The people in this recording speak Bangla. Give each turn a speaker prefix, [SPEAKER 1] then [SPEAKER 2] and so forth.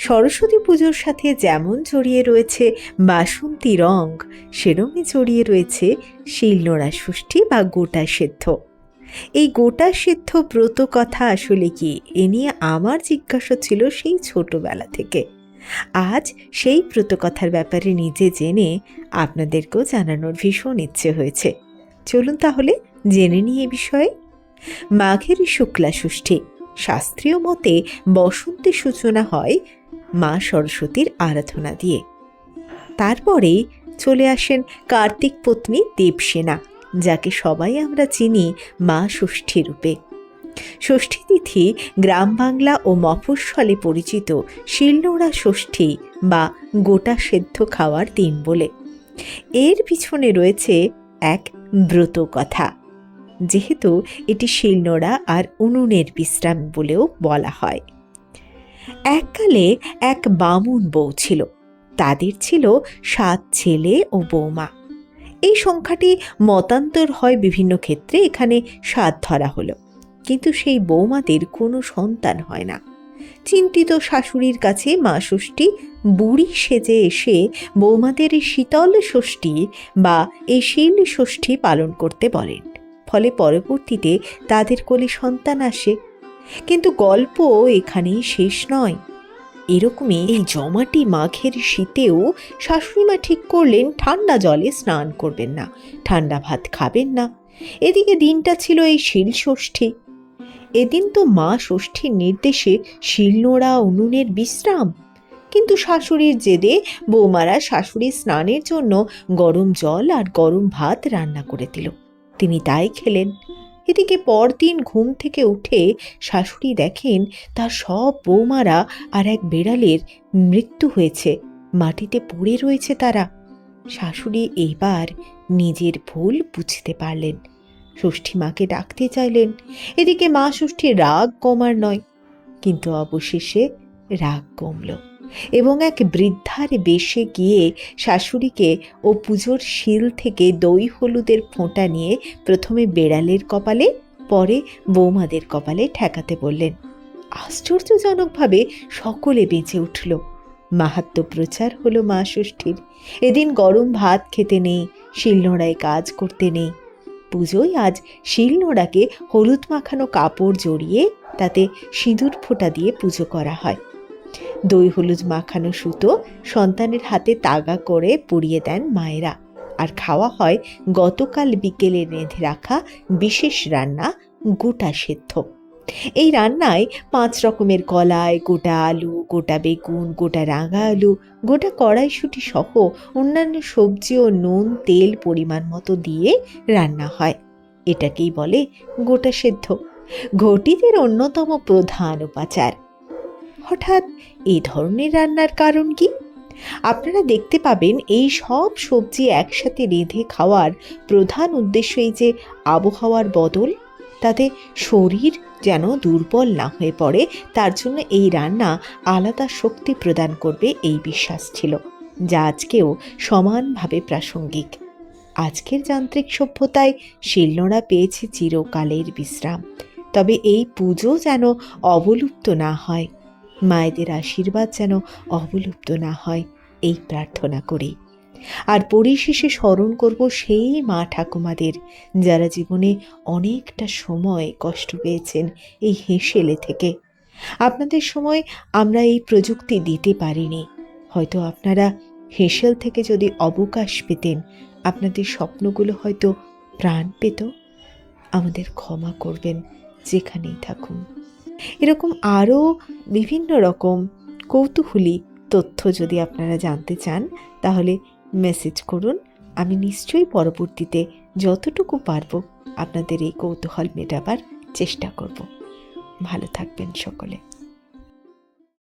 [SPEAKER 1] সরস্বতী পুজোর সাথে যেমন জড়িয়ে রয়েছে বাসন্তী রং, সেরমই জড়িয়ে রয়েছে শিলনোড়া ষষ্ঠী বা গোটা সেদ্ধ। এই গোটা সেদ্ধ ব্রত কথা আসলে কি, এ নিয়ে আমার জিজ্ঞাসা ছিল সেই ছোটবেলা থেকে। আজ সেই ব্রত কথার ব্যাপারে নিজে জেনে আপনাদেরকেও জানানোর ভীষণ ইচ্ছে হয়েছে। চলুন তাহলে জেনে নিই এ বিষয়ে। মাঘের শুক্লা ষষ্ঠী, শাস্ত্রীয় মতে বসন্তের সূচনা হয় মা সরস্বতীর আরাধনা দিয়ে। তারপরেই চলে আসেন কার্তিক পত্নী দেবসেনা, যাকে সবাই আমরা চিনি মা ষষ্ঠী রূপে। ষষ্ঠী তিথি গ্রাম বাংলা ও মফস্বলে পরিচিত শিলনোড়া ষষ্ঠী বা গোটা সেদ্ধ খাওয়ার দিন বলে। এর পিছনে রয়েছে এক ব্রত কথা, যেহেতু এটি শিলনোড়া আর উনুনের বিশ্রাম বলেও বলা হয়। এককালে এক বামুন বউ ছিল, তাদের ছিল 7 ছেলে ও বৌমা। এই সংখ্যাটি মতান্তর হয় বিভিন্ন ক্ষেত্রে, এখানে 7 ধরা হলো। কিন্তু সেই বৌমাদের কোনো সন্তান হয় না। চিন্তিত শাশুড়ির কাছে মা ষষ্ঠী বুড়ি সেজে এসে বৌমাদের এই শীতল ষষ্ঠী বা এই শিল ষষ্ঠী পালন করতে বলেন। ফলে পরবর্তীতে তাদের কোলে সন্তান আসে। কিন্তু গল্প এখানেই শেষ নয়। এরকমই এই জমাটি মাঘের শীতেও শাশুড়িমা ঠিক করলেন ঠান্ডা জলে স্নান করবেন না, ঠান্ডা ভাত খাবেন না। এদিকে দিনটা ছিল এই শিল ষষ্ঠী। এদিন তো মা ষষ্ঠীর নির্দেশে শিলনোড়া উনুনের বিশ্রাম। কিন্তু শাশুড়ির জেদে বৌমারা শাশুড়ির স্নানের জন্য গরম জল আর গরম ভাত রান্না করে দিল। তিনি তাই খেলেন। এদিকে পরদিন ঘুম থেকে উঠে শাশুড়ি দেখেন তার সব বৌমারা আর এক বেড়ালের মৃত্যু হয়েছে, মাটিতে পড়ে রয়েছে তারা। শাশুড়ি এবার নিজের ভুল বুঝতে পারলেন, ষষ্ঠী মাকে ডাকতে চাইলেন। এদিকে মা ষষ্ঠীর রাগ কমার নয়, কিন্তু অবশেষে রাগ কমল এবং এক বৃদ্ধার বেশে গিয়ে শাশুড়িকে ও পুজোর শিল থেকে দই হলুদের ফোঁটা নিয়ে প্রথমে বেড়ালের কপালে, পরে বৌমাদের কপালে ঠেকাতে বললেন। আশ্চর্যজনকভাবে সকলে বেঁচে উঠল। মাহাত্ম্য প্রচার হলো মা ষষ্ঠীর। এদিন গরম ভাত খেতে নেই, শিলনোড়ায় কাজ করতে নেই। পুজোয় আজ শিলনোড়াকে হলুদ মাখানো কাপড় জড়িয়ে তাতে সিঁদুর ফোঁটা দিয়ে পুজো করা হয়। দই হলুদ মাখানো সুতো সন্তানের হাতে তাগা করে পরিয়ে দেন মায়েরা। আর খাওয়া হয় গতকাল বিকেলে রেঁধে রাখা বিশেষ রান্না গোটা সেদ্ধ। এই রান্নায় 5 রকমের কলাই, গোটা আলু, গোটা বেগুন, গোটা রাঙা আলু, গোটা কড়াইশুঁটি সহ অন্যান্য সবজি ও নুন তেল পরিমাণ মতো দিয়ে রান্না হয়। এটাকেই বলে গোটা সেদ্ধ, ঘটিদের অন্যতম প্রধান উপাচার। হঠাৎ এই ধরনের রান্নার কারণ কি? আপনারা দেখতে পাবেন এই সব সবজি একসাথে রেঁধে খাওয়ার প্রধান উদ্দেশ্য এই যে আবহাওয়ার বদল, তাতে শরীর যেন দুর্বল না হয়ে পড়ে, তার জন্য এই রান্না আলাদা শক্তি প্রদান করবে এই বিশ্বাস ছিল, যা আজকেও সমানভাবে প্রাসঙ্গিক। আজকের যান্ত্রিক সভ্যতায় শিলনোড়া পেয়েছে চিরকালের বিশ্রাম, তবে এই পুজো যেন অবলুপ্ত না হয়, মায়েদের আশীর্বাদ যেন অবলুপ্ত না হয়, এই প্রার্থনা করি। আর পরিশেষে স্মরণ করব সেই মা ঠাকুমাদের, যারা জীবনে অনেকটা সময় কষ্ট পেয়েছেন এই হেঁসেলে থেকে। আপনাদের সময় আমরা এই প্রযুক্তি দিতে পারিনি, হয়তো আপনারা হেঁসেল থেকে যদি অবকাশ পেতেন, আপনাদের স্বপ্নগুলো হয়তো প্রাণ পেত। আমাদের ক্ষমা করবেন যেখানেই থাকুন। এরকম আরও বিভিন্ন রকম কৌতূহলী তথ্য যদি আপনারা জানতে চান, তাহলে মেসেজ করুন। আমি নিশ্চয়ই পরবর্তীতে যতটুকু পারবো আপনাদের এই কৌতূহল মেটাবার চেষ্টা করব। ভালো থাকবেন সকলে।